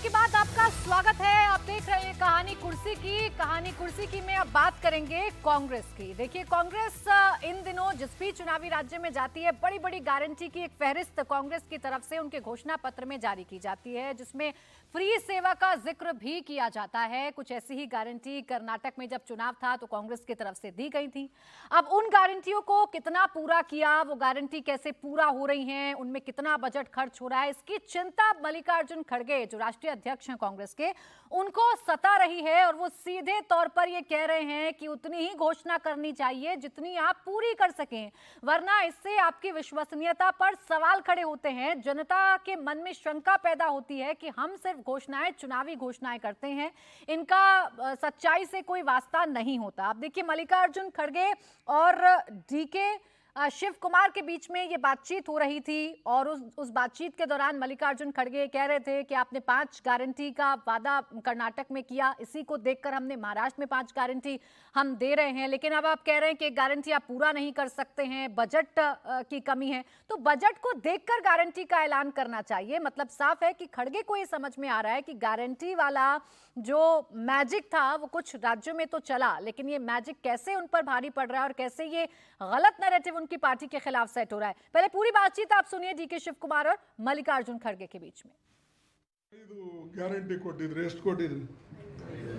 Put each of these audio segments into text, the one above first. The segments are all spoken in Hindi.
के बाद आपका स्वागत है। आप देख रहे हैं कहानी कुर्सी की में अब बात करेंगे कांग्रेस की। देखिए, कांग्रेस इन दिनों जिस भी चुनावी राज्य में जाती है, बड़ी बड़ी गारंटी की एक फहरिस्त कांग्रेस की तरफ से उनके घोषणा पत्र में जारी की जाती है, जिसमें फ्री सेवा का जिक्र भी किया जाता है। कुछ ऐसी ही गारंटी कर्नाटक में जब चुनाव था तो कांग्रेस की तरफ से दी गई थी। अब उन गारंटियों को कितना पूरा किया, वो गारंटी कैसे पूरा हो रही हैं, उनमें कितना बजट खर्च हो रहा है, इसकी चिंता मल्लिकार्जुन खड़गे जो राष्ट्रीय अध्यक्ष हैं कांग्रेस के, उनको सता रही है। और वो सीधे तौर पर ये कह रहे हैं कि उतनी ही घोषणा करनी चाहिए जितनी आप पूरी कर सकें, वरना इससे आपकी विश्वसनीयता पर सवाल खड़े होते हैं। जनता के मन में शंका पैदा होती है कि हम सिर्फ घोषणाएं, चुनावी घोषणाएं करते हैं, इनका सच्चाई से कोई वास्ता नहीं होता। अब देखिए, मल्लिकार्जुन खड़गे और डीके शिव कुमार के बीच में ये बातचीत हो रही थी और उस बातचीत के दौरान मल्लिकार्जुन खड़गे कह रहे थे कि आपने 5 गारंटी का वादा कर्नाटक में किया, इसी को देखकर हमने महाराष्ट्र में 5 गारंटी हम दे रहे हैं, लेकिन अब आप कह रहे हैं कि गारंटी आप पूरा नहीं कर सकते हैं, बजट की कमी है। तो बजट को देखकर गारंटी का ऐलान करना चाहिए। मतलब साफ है कि खड़गे को ये समझ में आ रहा है कि गारंटी वाला जो मैजिक था वो कुछ राज्यों में तो चला, लेकिन ये मैजिक कैसे उन पर भारी पड़ रहा है और कैसे ये गलत नैरेटिव उनकी पार्टी के खिलाफ सेट हो रहा है। पहले पूरी बातचीत आप सुनिए डीके शिव कुमार और मल्लिकार्जुन खड़गे के बीच में। ಗ್ಯಾರಂಟಿ ಕೊಟ್ಟಿದ್ರು, ಎಷ್ಟು ಕೊಟ್ಟಿದ್ರು?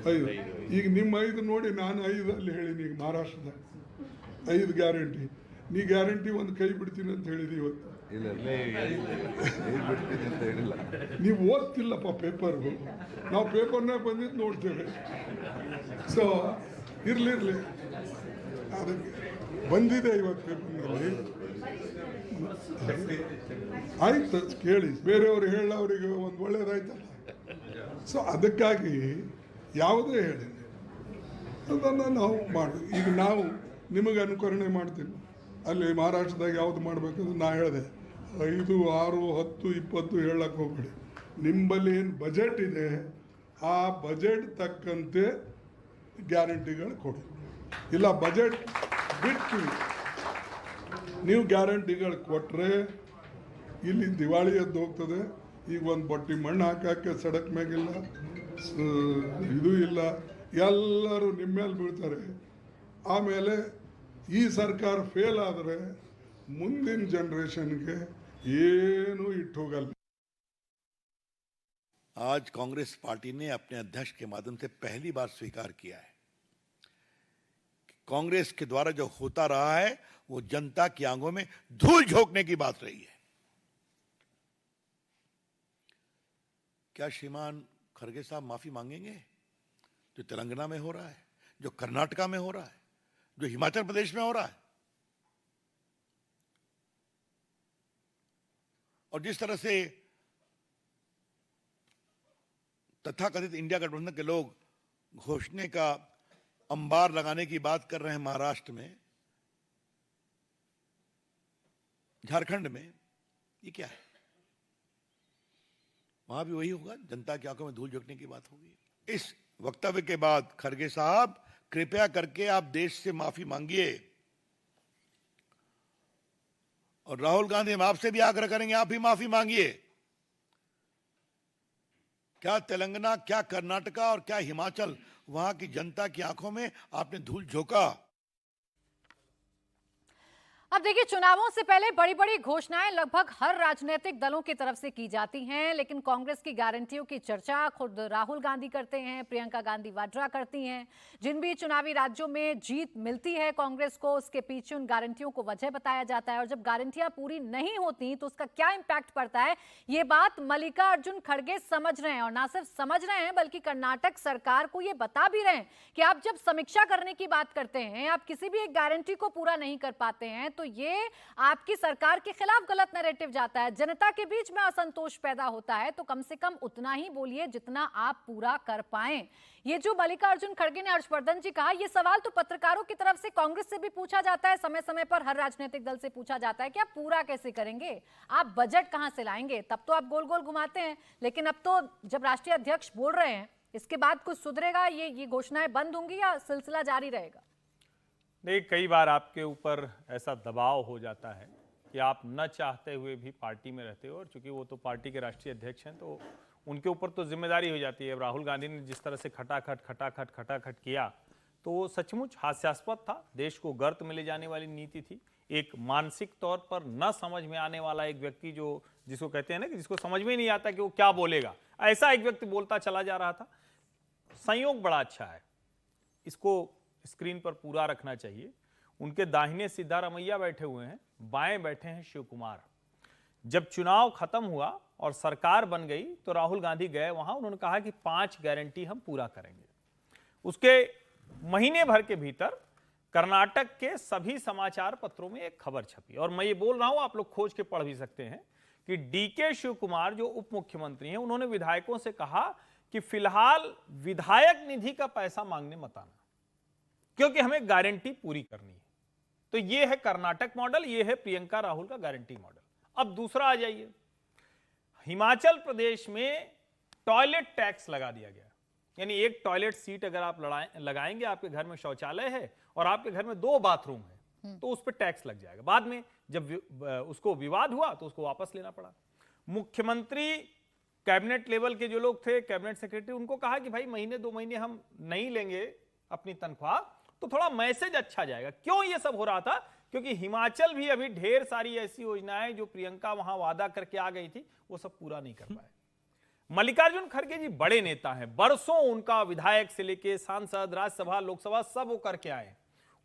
5. ಈಗ ನಿಮ್ಮ 5 ನೋಡಿ ನಾನು 5 ಅಲ್ಲಿ ಹೇಳಿನಿ. ಈಗ ಮಹಾರಾಷ್ಟ್ರದ 5 ಗ್ಯಾರಂಟಿ, ನೀ ಗ್ಯಾರಂಟಿ ಒಂದು ಕೈ ಬಿಡ್ತೀನಿ ಅಂತ ಹೇಳಿದಿ ಇವತ್ತು. ನೀವು ಓದ್ತಿಲ್ಲಪ್ಪ ಪೇಪರ್, ನಾವು ಪೇಪರ್ನಾಗ ಬಂದಿದ್ದು ನೋಡ್ತೇವೆ. ಸೊ ಇರ್ಲಿ ಅದಕ್ಕೆ ಬಂದಿದೆ ಇವತ್ತು ಪೇಪರ್ನಲ್ಲಿ. ಆಯ್ತು ಕೇಳಿ, ಬೇರೆಯವರು ಹೇಳೋರಿಗೆ ಒಂದು ಒಳ್ಳೇದಾಯ್ತಲ್ಲ. ಸೊ ಅದಕ್ಕಾಗಿ ಯಾವುದೇ ಹೇಳಿ ಅದನ್ನು ನಾವು ಮಾಡಿ, ಈಗ ನಾವು ನಿಮಗೆ ಅನುಕರಣೆ ಮಾಡ್ತೀನಿ. ಅಲ್ಲಿ ಮಹಾರಾಷ್ಟ್ರದಾಗ ಯಾವುದು ಮಾಡಬೇಕಂದ್ರೆ ನಾ ಹೇಳಿದೆ 5, 6, 10, 20 ಹೇಳಕ್ಕೆ ಹೋಗ್ಬೇಡಿ. ನಿಮ್ಮಲ್ಲಿ ಏನು ಬಜೆಟ್ ಇದೆ ಆ ಬಜೆಟ್ ತಕ್ಕಂತೆ ಗ್ಯಾರಂಟಿಗಳು ಕೊಡಿ. ಇಲ್ಲ ಬಜೆಟ್ ಬಿಟ್ಟು ನೀವು ಗ್ಯಾರಂಟಿಗಳು ಕೊಟ್ಟರೆ ಇಲ್ಲಿ ದಿವಾಳಿ ಎದ್ದು ಹೋಗ್ತದೆ. ಈಗ ಒಂದು ಬಟ್ಟಿ ಮಣ್ಣು ಹಾಕಕ್ಕೆ ಸಡಕ್ ಮ್ಯಾಗಿಲ್ಲ, ಇದು ಇಲ್ಲ, ಎಲ್ಲರೂ ನಿಮ್ಮ ಮೇಲೆ ಬೀಳ್ತಾರೆ. ಆಮೇಲೆ ಈ ಸರ್ಕಾರ ಫೇಲ್ ಆದರೆ ಮುಂದಿನ ಜನರೇಷನ್ಗೆ ಏನು ಇಟ್ಟು ಹೋಗಲ್ಲ. आज कांग्रेस पार्टी ने अपने अध्यक्ष के माध्यम से पहली बार स्वीकार किया है कि कांग्रेस के द्वारा जो होता रहा है वो जनता की आंखों में धूल झोंकने की बात रही है। क्या श्रीमान खड़गे साहब माफी मांगेंगे? जो तेलंगाना में हो रहा है, जो कर्नाटका में हो रहा है, जो हिमाचल प्रदेश में हो रहा है, और जिस तरह से तथाकथित इंडिया गठबंधन के लोग घोषणा का अंबार लगाने की बात कर रहे हैं महाराष्ट्र में, झारखंड में, ये क्या है? वहां भी वही होगा, जनता की आंखों में धूल झोंकने की बात होगी। इस वक्तव्य के बाद खड़गे साहब कृपया करके आप देश से माफी मांगिए, और राहुल गांधी हम आपसे भी आग्रह करेंगे, आप भी माफी मांगिए। क्या तेलंगाना, क्या कर्नाटका और क्या हिमाचल, वहां की जनता की आंखों में आपने धूल झोंका? अब देखिए, चुनावों से पहले बड़ी बड़ी घोषणाएं लगभग हर राजनीतिक दलों की तरफ से की जाती हैं, लेकिन कांग्रेस की गारंटियों की चर्चा खुद राहुल गांधी करते हैं, प्रियंका गांधी वाड्रा करती हैं। जिन भी चुनावी राज्यों में जीत मिलती है कांग्रेस को, उसके पीछे उन गारंटियों को वजह बताया जाता है, और जब गारंटियां पूरी नहीं होती तो उसका क्या इंपैक्ट पड़ता है, ये बात मल्लिकार्जुन खड़गे समझ रहे हैं। और ना सिर्फ समझ रहे हैं बल्कि कर्नाटक सरकार को ये बता भी रहे हैं कि आप जब समीक्षा करने की बात करते हैं, आप किसी भी एक गारंटी को पूरा नहीं कर पाते हैं, तो ये आपकी सरकार के खिलाफ गलत नैरेटिव जाता है, जनता के बीच में असंतोष पैदा होता है। तो कम से कम उतना ही बोलिए जितना आप पूरा कर पाएं। ये जो मल्लिकार्जुन खड़गे ने हर्षवर्धन जी कहा, ये सवाल तो पत्रकारों की तरफ से कांग्रेस से भी पूछा जाता है, समय समय पर हर राजनीतिक दल से पूछा जाता है कि आप पूरा कैसे करेंगे, आप बजट कहां से लाएंगे। तब तो आप गोल गोल घुमाते हैं, लेकिन अब तो जब राष्ट्रीय अध्यक्ष बोल रहे हैं, इसके बाद कुछ सुधरेगा? ये घोषणाएं बंद होंगी या सिलसिला जारी रहेगा? नहीं, कई बार आपके ऊपर ऐसा दबाव हो जाता है कि आप न चाहते हुए भी पार्टी में रहते हो, और चूंकि वो तो पार्टी के राष्ट्रीय अध्यक्ष हैं तो उनके ऊपर तो जिम्मेदारी हो जाती है। राहुल गांधी ने जिस तरह से खटाखट किया तो वो सचमुच हास्यास्पद था। देश को गर्त में ले जाने वाली नीति थी। एक मानसिक तौर पर न समझ में आने वाला एक व्यक्ति, जो जिसको कहते हैं ना कि जिसको समझ में नहीं आता कि वो क्या बोलेगा, ऐसा एक व्यक्ति बोलता चला जा रहा था। संयोग बड़ा अच्छा है, इसको स्क्रीन पर पूरा रखना चाहिए। उनके दाहिने सिद्धारमैया बैठे हुए हैं, बाएं बैठे हैं शिव कुमार। जब चुनाव खत्म हुआ और सरकार बन गई तो राहुल गांधी गए वहां, उन्होंने कहा कि 5 गारंटी हम पूरा करेंगे। उसके महीने भर के भीतर कर्नाटक के सभी समाचार पत्रों में एक खबर छपी, और मैं ये बोल रहा हूं, आप लोग खोज के पढ़ भी सकते हैं, कि डीके शिव कुमार जो उप मुख्यमंत्री हैं, उन्होंने विधायकों से कहा कि फिलहाल विधायक निधि का पैसा मांगने मत आना, क्योंकि हमें गारंटी पूरी करनी है। तो ये है कर्नाटक मॉडल, ये है प्रियंका राहुल का गारंटी मॉडल। अब दूसरा आ जाइए, हिमाचल प्रदेश में टॉयलेट टैक्स लगा दिया गया। यानी एक टॉयलेट सीट अगर आप लगाएंगे, आपके घर में शौचालय है और आपके घर में 2 बाथरूम है, तो उस पर टैक्स लग जाएगा। बाद में जब उसको विवाद हुआ तो उसको वापस लेना पड़ा। मुख्यमंत्री, कैबिनेट लेवल के जो लोग थे, कैबिनेट सेक्रेटरी, उनको कहा कि भाई महीने 2 महीने हम नहीं लेंगे अपनी तनख्वाह, तो थोड़ा मैसेज अच्छा जाएगा। क्यों ये सब हो रहा था? क्योंकि हिमाचल भी अभी ढेर सारी ऐसी योजनाएं जो प्रियंका वहां वादा करके आ गई थी, वो सब पूरा नहीं कर पाए। मल्लिकार्जुन खड़गे जी बड़े नेता हैं, बरसों उनका विधायक से लेके सांसद, राज्यसभा, लोकसभा सब वो करके आए।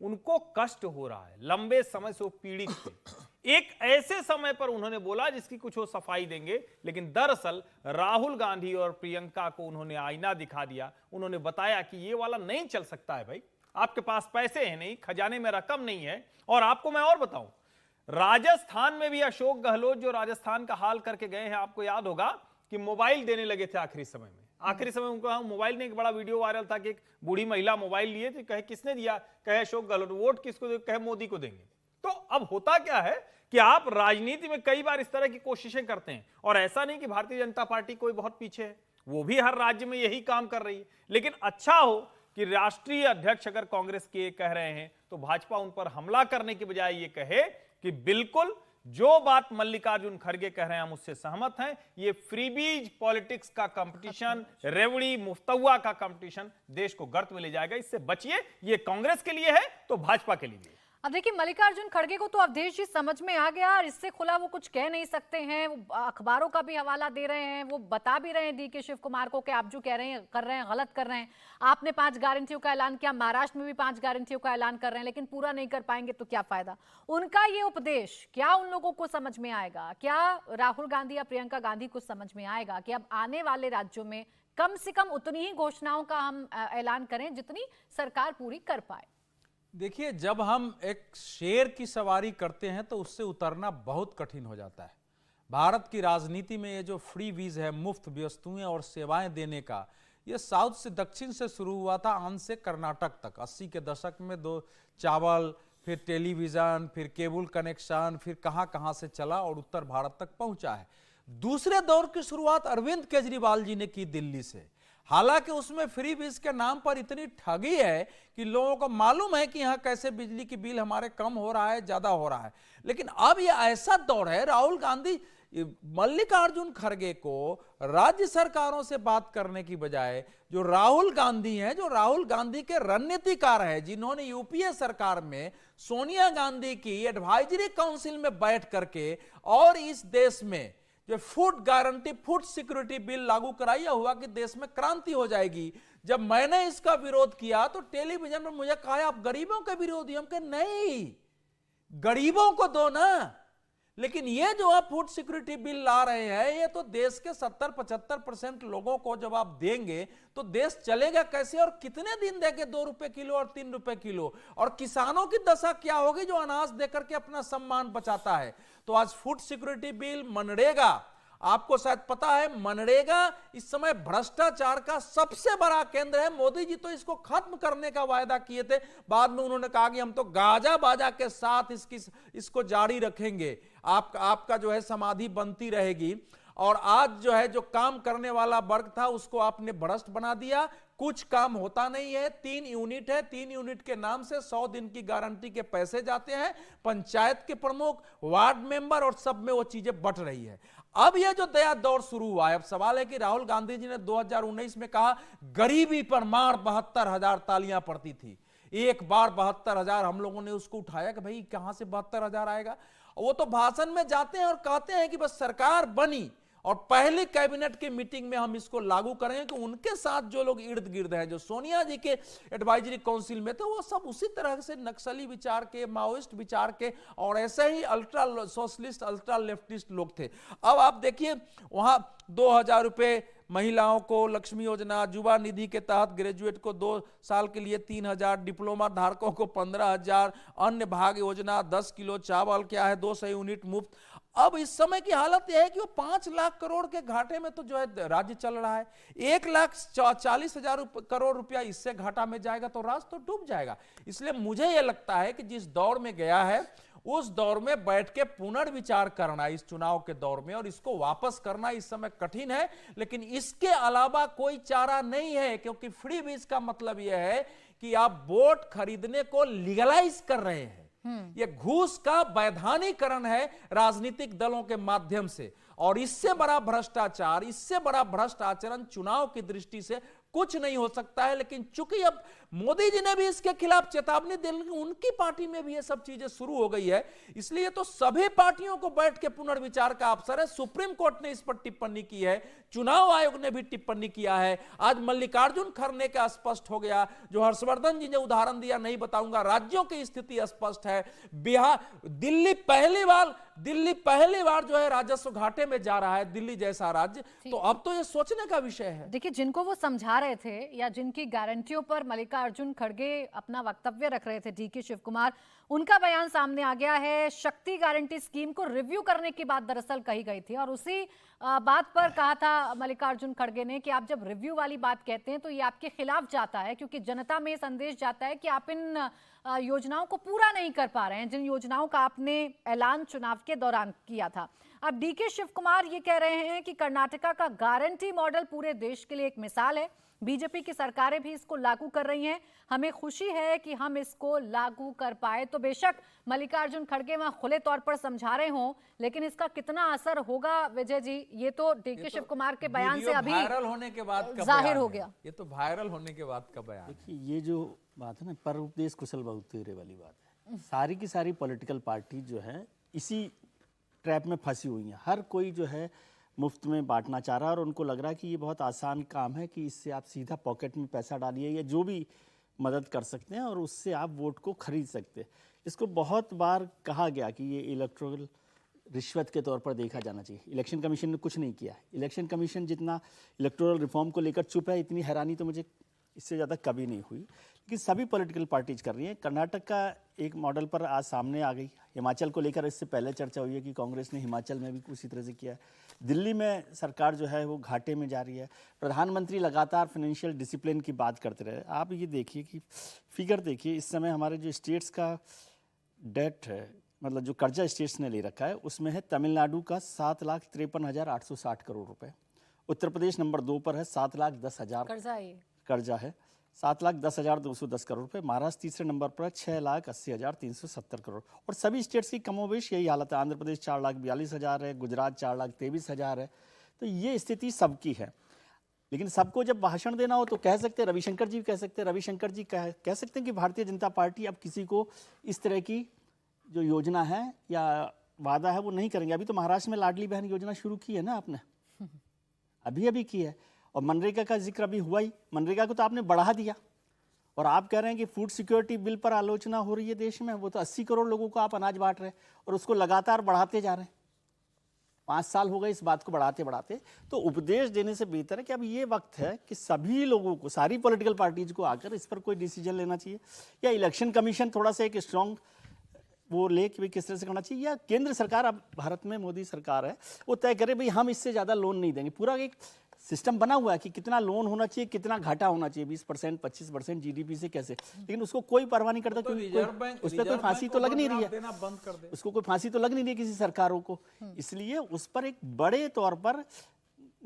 उनको कष्ट हो रहा है, लंबे समय से वो पीड़ित थे। एक ऐसे समय पर उन्होंने बोला जिसकी कुछ वो सफाई देंगे, लेकिन दरअसल राहुल गांधी और प्रियंका को उन्होंने आईना दिखा दिया। उन्होंने बताया कि ये वाला नहीं चल सकता है भाई, आपके पास पैसे हैं नहीं, खजाने में रकम नहीं है। और आपको मैं और बताऊं, राजस्थान में भी अशोक गहलोत जो राजस्थान का हाल करके गए हैं, आपको याद होगा कि मोबाइल देने लगे थे आखिरी समय में। आखिरी समय उनको मोबाइल ने, एक बड़ा वीडियो वायरल था कि एक बूढ़ी महिला मोबाइल लिए थे, कहे किसने दिया, कहे अशोक गहलोत। वोट किसको दे, कहे मोदी को देंगे। तो अब होता क्या है कि आप राजनीति में कई बार इस तरह की कोशिशें करते हैं, और ऐसा नहीं कि भारतीय जनता पार्टी कोई बहुत पीछे है, वो भी हर राज्य में यही काम कर रही है। लेकिन अच्छा हो कि राष्ट्रीय अध्यक्ष अगर कांग्रेस के कह रहे हैं तो भाजपा उन पर हमला करने की बजाय ये कहे कि बिल्कुल जो बात मल्लिकार्जुन खड़गे कह रहे हैं हम उससे सहमत हैं। ये फ्रीबीज पॉलिटिक्स का कंपटीशन, रेवड़ी मुफ्तवा का कंपटीशन देश को गर्त में ले जाएगा। इससे बचिए, ये कांग्रेस के लिए है तो भाजपा के लिए भी। अब देखिए, मल्लिकार्जुन खड़गे को तो अवधेश जी समझ में आ गया, और इससे खुला वो कुछ कह नहीं सकते हैं। वो अखबारों का भी हवाला दे रहे हैं, वो बता भी रहे हैं डी के शिव कुमार को कि आप जो कह रहे हैं कर रहे हैं, गलत कर रहे हैं। आपने 5 गारंटियों का ऐलान किया, महाराष्ट्र में भी 5 गारंटियों का ऐलान कर रहे हैं, लेकिन पूरा नहीं कर पाएंगे तो क्या फायदा। उनका ये उपदेश क्या उन लोगों को समझ में आएगा? क्या राहुल गांधी या प्रियंका गांधी को समझ में आएगा कि अब आने वाले राज्यों में कम से कम उतनी ही घोषणाओं का हम ऐलान करें जितनी सरकार पूरी कर पाए? देखिए, जब हम एक शेर की सवारी करते हैं तो उससे उतरना बहुत कठिन हो जाता है। भारत की राजनीति में ये जो फ्री वीज है, मुफ्त वस्तुएं और सेवाएं देने का, ये साउथ से दक्षिण से शुरू हुआ था, आंध्र से कर्नाटक तक। 80 के दशक में चावल, फिर टेलीविजन, फिर केबल कनेक्शन, फिर कहां से चला और उत्तर भारत तक पहुंचा है। दूसरे दौर की शुरुआत अरविंद केजरीवाल जी ने की दिल्ली से। हालांकि उसमें फ्री बीज के नाम पर इतनी ठगी है कि लोगों को मालूम है कि यहाँ कैसे बिजली की बिल हमारे कम हो रहा है, ज्यादा हो रहा है। लेकिन अब ये ऐसा दौर है, राहुल गांधी, मल्लिकार्जुन खड़गे को राज्य सरकारों से बात करने की बजाय जो राहुल गांधी हैं, जो राहुल गांधी के रणनीतिकार हैं, जिन्होंने यूपीए सरकार में सोनिया गांधी की एडवाइजरी काउंसिल में बैठ करके और इस देश में जो food guarantee, food security bill लागू कराया हुआ कि देश में क्रांति हो जाएगी। जब मैंने इसका विरोध किया तो टेलीविजन पर मुझे कहा आप गरीबों के विरोधी। हम कहे नहीं, गरीबों को दो ना। लेकिन ये जो आप फूड सिक्योरिटी बिल ला रहे हैं, ये तो देश के 70-75% लोगों को जब आप देंगे तो देश चलेगा कैसे, और कितने दिन देंगे 2 रुपए किलो और 3 रुपए किलो। और किसानों की दशा क्या होगी जो अनाज देकर के अपना सम्मान बचाता है। तो आज फूड सिक्योरिटी बिल, मनरेगा, आपको शायद पता है मनरेगा इस समय भ्रष्टाचार का सबसे बड़ा केंद्र है। मोदी जी तो इसको खत्म करने का वायदा किए थे, बाद में उन्होंने कहा कि हम तो गाजा बाजा के साथ इसको जारी रखेंगे, आपका जो है समाधि बनती रहेगी। और आज जो है जो काम करने वाला वर्ग था उसको आपने भ्रष्ट बना दिया। कुछ काम होता नहीं है। 3 यूनिट है, 3 यूनिट के नाम से 100 दिन की गारंटी के पैसे जाते हैं। पंचायत के प्रमुख, वार्ड मेंबर और सब में वो चीजें बट रही है। अब ये जो नया दौर शुरू हुआ है, अब सवाल है कि राहुल गांधी जी ने 2019 में कहा गरीबी पर मार 72,000 तालियां पड़ती थी। एक बार 72,000 हम लोगों ने उसको उठाया कि भाई कहां से 72,000 आएगा। वो तो भाषण में जाते हैं और कहते हैं कि बस सरकार बनी और पहली कैबिनेट की मीटिंग में हम इसको लागू करेंगे, कि उनके साथ जो लोग इर्द गिर्द हैं, जो सोनिया जी के एडवाइजरी काउंसिल में थे, वो सब उसी तरह से नक्सली विचार के, माओइस्ट विचार के और ऐसे ही अल्ट्रा सोशलिस्ट, अल्ट्रा लेफ्टिस्ट लोग थे। अब आप देखिए वहां 2,000 रुपए महिलाओं को लक्ष्मी योजना, युवा निधि के तहत ग्रेजुएट को 2 साल के लिए 3,000, डिप्लोमा धारकों को 15,000, अन्य भाग्य योजना 10 किलो चावल, क्या है 200 यूनिट मुफ्त। अब इस समय की हालत यह है कि वो 5 लाख करोड़ के घाटे में तो जो है राज्य चल रहा है। 1,40,000 करोड़ रुपया इससे घाटा में जाएगा तो राज्य तो डूब जाएगा। इसलिए मुझे यह लगता है कि जिस दौर में गया है उस दौर में बैठ के पुनर्विचार करना इस चुनाव के दौर में, और इसको वापस करना इस समय कठिन है, लेकिन इसके अलावा कोई चारा नहीं है। क्योंकि फ्री बीज का मतलब यह है कि आप वोट खरीदने को लीगलाइज कर रहे हैं। ये घूस का वैधानिकरण है राजनीतिक दलों के माध्यम से, और इससे बड़ा भ्रष्टाचार, इससे बड़ा भ्रष्ट आचरण चुनाव की दृष्टि से कुछ नहीं हो सकता है। लेकिन चूंकि अब मोदी जी ने भी इसके खिलाफ चेतावनी दी, उनकी पार्टी में भी ये सब चीजें शुरू हो गई है, इसलिए तो सभी पार्टियों को बैठ के पुनर्विचार का अवसर है। सुप्रीम कोर्ट ने इस पर टिप्पणी की है, चुनाव आयोग ने भी टिप्पणी किया है। आज मल्लिकार्जुन खड़गे का स्पष्ट हो गया, जो हर्षवर्धन जी ने उदाहरण दिया नहीं बताऊंगा, राज्यों की स्थिति स्पष्ट है। बिहार, दिल्ली पहली बार जो है राजस्व घाटे में जा रहा है, दिल्ली जैसा राज्य। तो अब तो ये सोचने का विषय है। देखिए, जिनको वो समझा रहे थे या जिनकी गारंटियों पर मल्लिकार्जुन खड़गे अपना वक्तव्य रख रहे थे, डीके शिव कुमार, उनका बयान सामने आ गया है। शक्ति गारंटी स्कीम को रिव्यू करने की बात दरअसल कही गई थी, और उसी बात पर कहा था मल्लिकार्जुन खड़गे ने कि आप जब रिव्यू वाली बात कहते हैं तो ये आपके खिलाफ जाता है, क्योंकि जनता में संदेश जाता है कि आप इन योजनाओं को पूरा नहीं कर पा रहे हैं, जिन योजनाओं का आपने ऐलान चुनाव के दौरान किया था। अब डीके शिव कुमार ये कह रहे हैं कि कर्नाटका का गारंटी मॉडल पूरे देश के लिए एक मिसाल है, बीजेपी की सरकारें भी इसको लागू कर रही हैं, हमें खुशी है कि हम इसको लागू कर पाए। तो बेशक मल्लिकार्जुन खड़गे वहां खुले तौर पर समझा रहे हों, लेकिन इसका कितना असर होगा विजय जी, ये तो डीके शिव कुमार के बयान से अभी वायरल होने के बाद जाहिर हो गया। ये तो वायरल होने के बाद का बयान। देखिए, ये जो बात है ना, पर उपदेश कुशल बहुत तेरे वाली बात है। सारी की सारी पॉलिटिकल पार्टी जो है इसी ट्रैप में फंसी हुई हैं। हर कोई जो है मुफ्त में बांटना चाह रहा है, और उनको लग रहा है कि ये बहुत आसान काम है कि इससे आप सीधा पॉकेट में पैसा डालिए या जो भी मदद कर सकते हैं और उससे आप वोट को खरीद सकते हैं। इसको बहुत बार कहा गया कि ये इलेक्टोरल रिश्वत के तौर पर देखा जाना चाहिए। इलेक्शन कमीशन ने कुछ नहीं किया। इलेक्शन कमीशन जितना इलेक्टोरल रिफॉर्म को लेकर चुप है, इतनी हैरानी तो मुझे इससे ज़्यादा कभी नहीं हुई। लेकिन सभी पॉलिटिकल पार्टीज कर रही हैं। कर्नाटक का एक मॉडल पर आज सामने आ गई। हिमाचल को लेकर इससे पहले चर्चा हुई है कि कांग्रेस ने हिमाचल में भी उसी तरह से किया है। दिल्ली में सरकार जो है वो घाटे में जा रही है। प्रधानमंत्री लगातार फाइनेंशियल डिसिप्लिन की बात करते रहे। आप ये देखिए कि फिगर देखिए, इस समय हमारे जो स्टेट्स का डेट है, मतलब जो कर्जा स्टेट्स ने ले रखा है, उसमें है तमिलनाडु का 7,53,860 करोड़ रुपए। उत्तर प्रदेश नंबर 2 पर है, 7,10,000 कर्जा है, 7,10,210 करोड़ रुपए। महाराष्ट्र तीसरे नंबर पर है, 6,80,370 करोड़। और सभी स्टेट्स की कमोबेश यही हालत है। आंध्र प्रदेश 4,42,000 है, गुजरात 4,23,000 है। तो ये स्थिति सबकी है। लेकिन सबको जब भाषण देना हो तो कह सकते हैं, रविशंकर जी कह सकते हैं, रविशंकर जी कह सकते हैं कि भारतीय जनता पार्टी अब किसी को इस तरह की जो योजना है या वादा है वो नहीं करेंगे। अभी तो महाराष्ट्र में लाडली बहन योजना शुरू की है ना आपने, अभी की है। और मनरेगा का जिक्र अभी हुआ ही, मनरेगा को तो आपने बढ़ा दिया। और आप कह रहे हैं कि फूड सिक्योरिटी बिल पर आलोचना हो रही है देश में, वो तो 80 करोड़ लोगों को आप अनाज बांट रहे हैं और उसको लगातार बढ़ाते जा रहे हैं। 5 साल हो गए इस बात को बढ़ाते बढ़ाते। तो उपदेश देने से बेहतर है कि अब ये वक्त है कि सभी लोगों को, सारी पॉलिटिकल पार्टीज को आकर इस पर कोई डिसीजन लेना चाहिए, या इलेक्शन कमीशन थोड़ा सा एक स्ट्रॉन्ग वो ले कि भाई किस तरह से करना चाहिए, या केंद्र सरकार, अब भारत में मोदी सरकार है, वो तय करे भाई हम इससे ज़्यादा लोन नहीं देंगे। पूरा एक सिस्टम बना हुआ है कि कितना लोन होना चाहिए, कितना घाटा होना चाहिए, 20%, 25% जीडीपी से कैसे, लेकिन उसको कोई परवाह नहीं करता, क्योंकि उस पर कोई फांसी तो लग नहीं रही है, उसको कोई फांसी तो लग नहीं रही है किसी सरकारों को। इसलिए उस पर एक बड़े तौर पर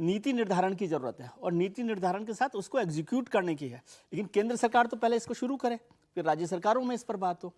नीति निर्धारण की जरूरत है, और नीति निर्धारण के साथ उसको एग्जीक्यूट करने की है। लेकिन केंद्र सरकार तो पहले इसको शुरू करे, फिर राज्य सरकारों में इस पर बात हो।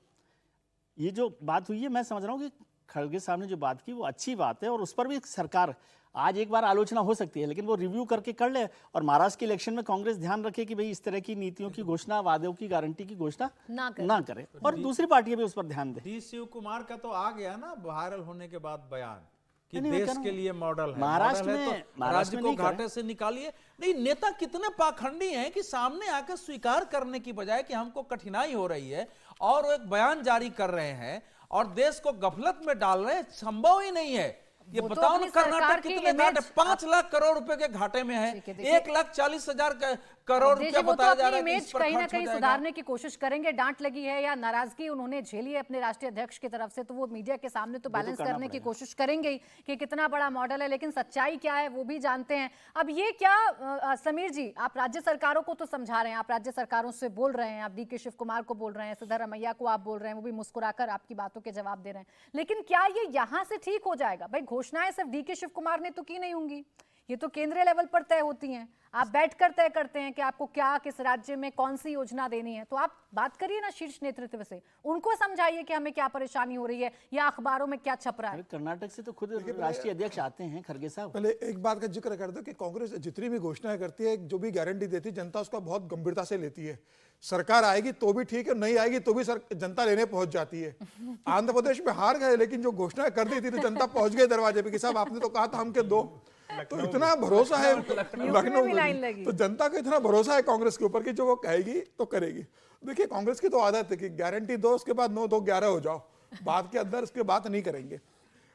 ये जो बात हुई है, मैं समझ रहा हूँ कि खड़गे साहब ने जो बात की वो अच्छी बात है, और उस पर भी सरकार आज एक बार आलोचना हो सकती है, लेकिन वो रिव्यू करके कर ले। और महाराष्ट्र के इलेक्शन में कांग्रेस ध्यान रखे कि भाई इस तरह की नीतियों की घोषणा, वादों की गारंटी की घोषणा ना करे, और दूसरी पार्टियां भी उस पर ध्यान दें। डी शिव कुमार का तो आ गया ना वायरल होने के बाद बयान कि नहीं, मैं देश कह रहा के हूं, लिए मॉडल है, महाराष्ट्र मॉडल है में- तो महाराष्ट्र राज्य में को नहीं घाटे से निकालिए। नहीं, नेता कितने पाखंडी हैं कि सामने आकर स्वीकार करने की बजाय कि हमको कठिनाई हो रही है और वो एक बयान जारी कर रहे हैं और देश को गफलत में डाल रहे हैं। संभव ही नहीं है। ये वो तो बताओ ना, अपनी सरकार कर्नाटक की कितने घाटे, इमेज- 5 लाख करोड़ रुपए के घाटे में है, ठीक है, देखिए- 1,40,000 करोड़ देखिए, रुपया वो तो बताया जा अपनी रहा है कि इमेज इस पर कहीं ना खर्च हो कहीं जाएगा। सुधारने की कोशिश करेंगे। डांट लगी है या नाराजगी उन्होंने झेली है अपने राष्ट्रीय अध्यक्ष की तरफ से, तो वो मीडिया के सामने तो बैलेंस करने की कोशिश करेंगे ही कि कितना बड़ा मॉडल है, लेकिन सच्चाई क्या है वो भी जानते हैं। अब ये क्या समीर जी, आप राज्य सरकारों को तो समझा रहे हैं, आप राज्य सरकारों से बोल रहे हैं, आप डी.के. शिव कुमार को बोल रहे हैं, सिद्धारमैया को आप बोल रहे हैं, वो भी मुस्कुराकर आपकी बातों के जवाब दे रहे हैं, लेकिन क्या ये यहां से ठीक हो जाएगा? भाई घोषणाएं सिर्फ डी.के. शिव कुमार ने तो की नहीं होंगी, ये तो केंद्रीय लेवल पर तय होती हैं। आप बैठकर तय करते हैं कि आपको क्या, किस राज्य में कौन सी योजना देनी है, तो आप बात करिए ना शीर्ष नेतृत्व से, उनको समझाइए कि हमें क्या परेशानी हो रही है या अखबारों में क्या छप रहा है। कर्नाटक से तो खुद राष्ट्रीय अध्यक्ष आते हैं खड़गे साहब। पहले एक बात का जिक्र कर दो कि कांग्रेस जितनी भी घोषणाएं करती है, जो भी गारंटी देती है, जनता उसका बहुत गंभीरता से लेती है। सरकार आएगी तो भी ठीक है, नहीं आएगी तो भी जनता लेने पहुंच जाती है। आंध्र प्रदेश में हार गए, लेकिन जो घोषणाएं कर दी थी तो जनता पहुंच गई दरवाजे पे कि साहब आपने तो कहा था हमके दो। तो इतना भरोसा है लखनऊ भी लाइन में, लगी। तो जनता को इतना भरोसा है कांग्रेस के ऊपर कि जो वो कहेगी तो करेगी। देखिए कांग्रेस की तो आदत है कि गारंटी दो, उसके बाद 9 2 11 हो जाओ, बात के अंदर उसके बात नहीं करेंगे।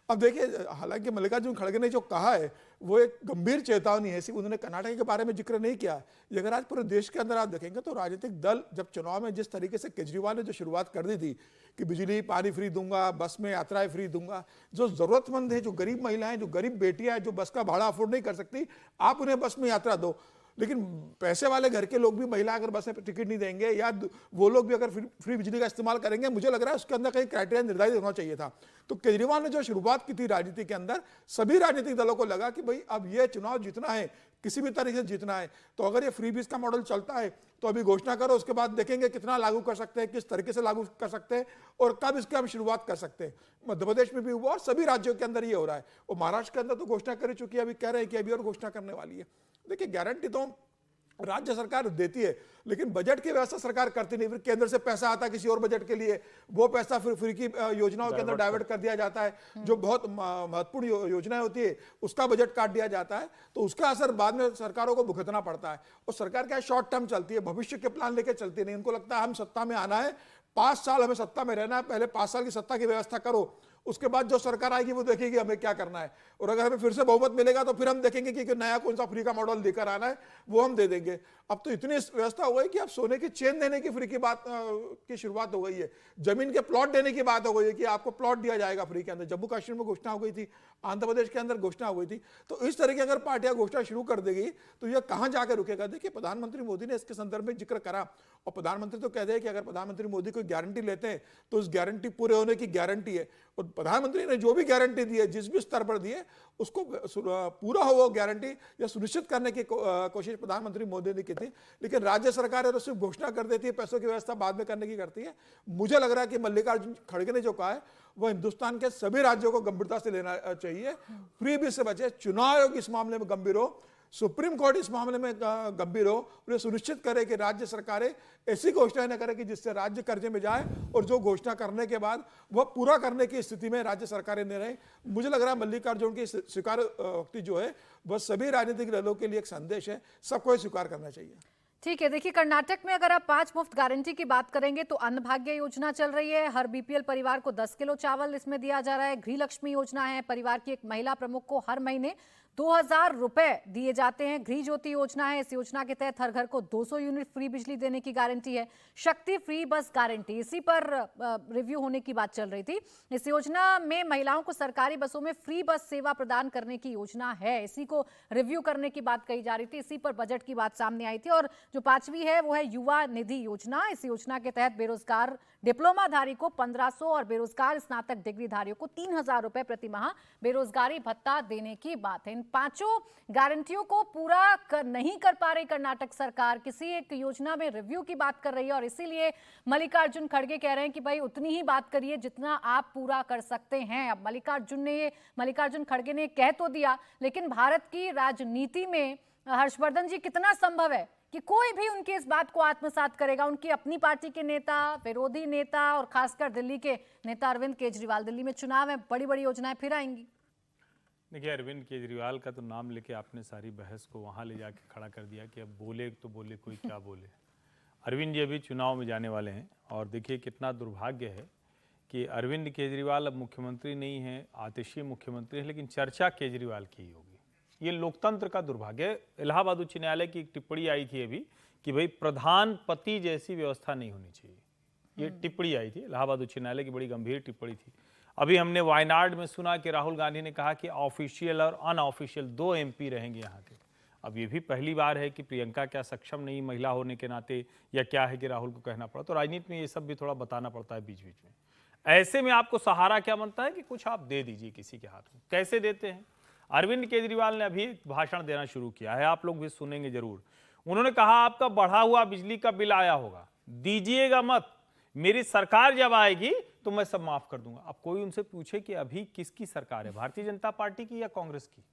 अब देखिए, हालांकि मल्लिकार्जुन खड़गे ने जो कहा है वो एक गंभीर चेतावनी है। सिर्फ उन्होंने कर्नाटक के बारे में जिक्र नहीं किया। ये अगर आज पूरे देश के अंदर आप देखेंगे तो राजनीतिक दल जब चुनाव में जिस तरीके से केजरीवाल ने जो शुरुआत कर दी थी कि बिजली पानी फ्री दूंगा, बस में यात्राएं फ्री दूंगा, जो जरूरतमंद है, जो गरीब महिलाएं, जो गरीब बेटियां हैं, जो बस का भाड़ा अफोर्ड नहीं कर सकती, आप उन्हें बस में यात्रा दो। लेकिन पैसे वाले घर के लोग भी, महिला अगर बस में टिकट नहीं देंगे या वो लोग भी अगर फ्री बिजली का इस्तेमाल करेंगे, मुझे लग रहा है उसके अंदर कहीं क्राइटेरिया निर्धारित होना चाहिए था। तो केजरीवाल ने जो शुरुआत की थी राजनीति के अंदर, सभी राजनीतिक दलों को लगा कि भाई अब ये चुनाव जीतना है, किसी भी तरीके से जीतना है, तो अगर ये फ्री बीज का मॉडल चलता है तो अभी घोषणा करो, उसके बाद देखेंगे कितना लागू कर सकते हैं, किस तरीके से लागू कर सकते हैं और कब इसकी हम शुरुआत कर सकते हैं। मध्य प्रदेश में भी हुआ और सभी राज्यों के अंदर ये हो रहा है, और महाराष्ट्र के अंदर तो घोषणा कर चुकी है, अभी कह रहे हैं कि अभी और घोषणा करने वाली है। देखिए गारंटी तो राज्य सरकार देती है, लेकिन बजट की व्यवस्था सरकार करती नहीं। फिर केंद्र से पैसा आता है किसी और बजट के लिए, वो पैसा फिर फ्री की योजनाओं के अंदर डाइवर्ट कर दिया जाता है। जो बहुत महत्वपूर्ण योजनाएं होती है उसका बजट काट दिया जाता है, तो उसका असर बाद में सरकारों को भुगतना पड़ता है। और सरकार क्या शॉर्ट टर्म चलती है, भविष्य के प्लान लेके चलती नहीं। उनको लगता है हम सत्ता में आना है, 5 साल हमें सत्ता में रहना है, पहले 5 साल की सत्ता की व्यवस्था करो, उसके बाद जो सरकार आएगी वो देखेगी हमें क्या करना है, और अगर हमें फिर से बहुमत मिलेगा तो फिर हम देखेंगे कि नया कौन सा फ्री का मॉडल लेकर आना है, वो हम दे देंगे। अब तो इतनी व्यवस्था हो गई कि अब सोने की चेन देने की फ्री की बात की शुरुआत हो गई है, जमीन के प्लॉट देने की बात हो गई है कि आपको प्लॉट दिया जाएगा फ्री के अंदर। जम्मू कश्मीर में घोषणा हो गई थी, आंध्र प्रदेश के अंदर घोषणा हो गई थी। तो इस तरह की अगर पार्टियां घोषणा शुरू कर देगी तो यह कहां जाकर रुकेगा। देखिए प्रधानमंत्री मोदी ने इसके संदर्भ में जिक्र करा, और प्रधानमंत्री तो कहते हैं कि अगर प्रधानमंत्री मोदी कोई गारंटी लेते हैं तो उस गारंटी पूरे होने की गारंटी है। और प्रधानमंत्री ने जो भी गारंटी दी है, जिस भी स्तर पर दी है, उसको पूरा हो वो गारंटी या सुनिश्चित करने की कोशिश प्रधानमंत्री मोदी ने की थी। लेकिन राज्य सरकार तो सिर्फ घोषणा कर देती है, पैसों की व्यवस्था बाद में करने की करती है। मुझे लग रहा है कि मल्लिकार्जुन खड़गे ने जो कहा है वो हिंदुस्तान के सभी राज्यों को गंभीरता से लेना चाहिए। फ्री बीज से बचे, चुनाव आयोग इस मामले में गंभीर हो, सुप्रीम कोर्ट इस मामले में गंभीर हो, और ये सुनिश्चित करे कि राज्य सरकारें ऐसी घोषणाएं न करें कि जिससे राज्य कर्जे में जाए, और जो घोषणा करने के बाद वह पूरा करने की स्थिति में राज्य सरकारें न रहें। मुझे लग रहा है मल्लिकार्जुन की स्वीकार वक्ति जो है वह सभी राजनीतिक दलों के लिए एक संदेश है, सबको स्वीकार करना चाहिए। ठीक है, देखिए कर्नाटक में अगर आप 5 मुफ्त गारंटी की बात करेंगे तो अन्न भाग्य योजना चल रही है, हर बीपीएल परिवार को 10 किलो चावल इसमें दिया जा रहा है। गृह लक्ष्मी योजना है, परिवार की एक महिला प्रमुख को हर महीने 2000 रुपए दिए जाते हैं। गृह ज्योति योजना है, इस योजना के तहत हर घर को 200 यूनिट फ्री बिजली देने की गारंटी है। शक्ति फ्री बस गारंटी, इसी पर रिव्यू होने की बात चल रही थी। इस योजना में महिलाओं को सरकारी बसों में फ्री बस सेवा प्रदान करने की योजना है, इसी को रिव्यू करने की बात कही जा रही थी, इसी पर बजट की बात सामने आई थी। और जो 5वीं है वो है युवा निधि योजना। इस योजना के तहत बेरोजगार डिप्लोमाधारी को 1500 और बेरोजगार स्नातक डिग्रीधारियों को 3000 रुपए प्रति माह बेरोजगारी भत्ता देने की बात है। इन पांचों गारंटियों को पूरा नहीं कर पा रही कर्नाटक सरकार, किसी एक योजना में रिव्यू की बात कर रही है और इसीलिए मल्लिकार्जुन खड़गे कह रहे हैं कि भाई उतनी ही बात करिए जितना आप पूरा कर सकते हैं। अब मल्लिकार्जुन खड़गे ने कह तो दिया, लेकिन भारत की राजनीति में हर्षवर्धन जी कितना संभव है कि कोई भी उनकी इस बात को आत्मसात करेगा? उनकी अपनी पार्टी के नेता, विरोधी नेता और खासकर दिल्ली के नेता अरविंद केजरीवाल, दिल्ली में चुनाव है, बड़ी बड़ी योजनाएं फिर आएंगी। देखिए, अरविंद केजरीवाल का तो नाम लेके आपने सारी बहस को वहां ले जाके खड़ा कर दिया कि अब बोले तो बोले, कोई क्या बोले। अरविंद जी अभी चुनाव में जाने वाले हैं और देखिए कितना दुर्भाग्य है कि अरविंद केजरीवाल अब मुख्यमंत्री नहीं है, आतिशी मुख्यमंत्री है, लेकिन चर्चा केजरीवाल की ही होगी। ये लोकतंत्र का दुर्भाग्य है। इलाहाबाद उच्च न्यायालय की एक टिप्पणी आई थी अभी कि भाई प्रधानपति जैसी व्यवस्था नहीं होनी चाहिए, ये टिप्पणी आई थी इलाहाबाद उच्च न्यायालय की, बड़ी गंभीर टिप्पणी थी। अभी हमने वायनाड में सुना कि राहुल गांधी ने कहा कि ऑफिशियल और अनऑफिशियल 2 MP रहेंगे यहाँ के। अब ये भी पहली बार है कि प्रियंका क्या सक्षम नहीं महिला होने के नाते या क्या है कि राहुल को कहना पड़ा, तो राजनीति में ये सब भी थोड़ा बताना पड़ता है बीच बीच में। ऐसे में आपको सहारा क्या बनता है कि कुछ आप दे दीजिए किसी के हाथ में। कैसे देते हैं? अरविंद केजरीवाल ने अभी भाषण देना शुरू किया है, आप लोग भी सुनेंगे जरूर। उन्होंने कहा आपका बढ़ा हुआ बिजली का बिल आया होगा, दीजिएगा मत, मेरी सरकार जब आएगी तो मैं सब माफ कर दूंगा। अब कोई उनसे पूछे कि अभी किसकी सरकार है, भारतीय जनता पार्टी की या कांग्रेस की?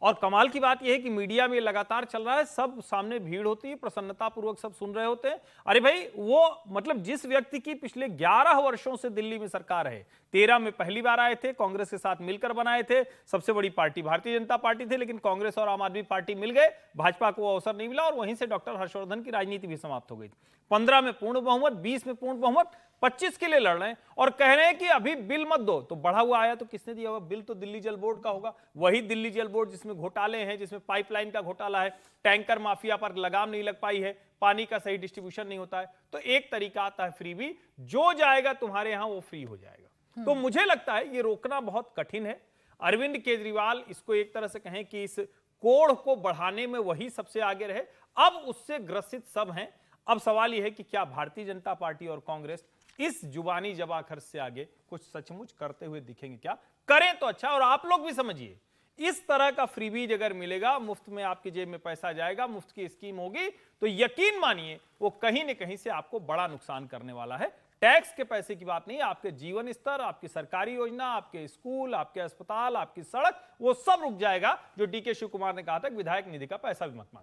और कमाल की बात यह है कि मीडिया में लगातार चल रहा है, सब सामने भीड़ होती है, प्रसन्नता पूर्वक सब सुन रहे होते हैं। अरे भाई, वो मतलब जिस व्यक्ति की पिछले 11 वर्षों से दिल्ली में सरकार है, 13 में पहली बार आए थे, कांग्रेस के साथ मिलकर बनाए थे, सबसे बड़ी पार्टी भारतीय जनता पार्टी थी, लेकिन कांग्रेस और आम आदमी पार्टी मिल गए, भाजपा को अवसर नहीं मिला और वहीं से डॉक्टर हर्षवर्धन की राजनीति भी समाप्त हो गई। 15 में पूर्ण बहुमत, 20 में पूर्ण बहुमत, 25 के लिए लड़ रहे हैं और कह रहे हैं कि अभी बिल मत दो। तो बढ़ा हुआ आया तो किसने दिया होगा? बिल तो दिल्ली जल बोर्ड का होगा, वही दिल्ली जल बोर्ड जिसमें घोटाले हैं, जिसमें पाइपलाइन का घोटाला है, टैंकर माफिया पर लगाम नहीं लग पाई है, पानी का सही डिस्ट्रीब्यूशन नहीं होता है। तो एक तरीका आता है फ्रीबी, जो जाएगा तुम्हारे यहां वो फ्री हो जाएगा। तो मुझे लगता है ये रोकना बहुत कठिन है। अरविंद केजरीवाल इसको एक तरह से कहें कि इस कोढ़ को बढ़ाने में वही सबसे आगे रहे। अब उससे ग्रसित सब हैं। अब सवाल यह है कि क्या भारतीय जनता पार्टी और कांग्रेस इस जुबानी जबाखर से आगे कुछ सचमुच करते हुए दिखेंगे? क्या करें तो अच्छा। और आप लोग भी समझिए, इस तरह का फ्रीबीज अगर मिलेगा, मुफ्त में आपकी जेब में पैसा जाएगा, मुफ्त की स्कीम होगी, तो यकीन मानिए वो कहीं न कहीं से आपको बड़ा नुकसान करने वाला है। टैक्स के पैसे की बात नहीं, आपके जीवन स्तर, आपकी सरकारी योजना, आपके स्कूल, आपके अस्पताल, आपकी सड़क, वो सब रुक जाएगा। जो डीके शिव कुमार ने कहा था, विधायक निधि का पैसा भी मत मांगो।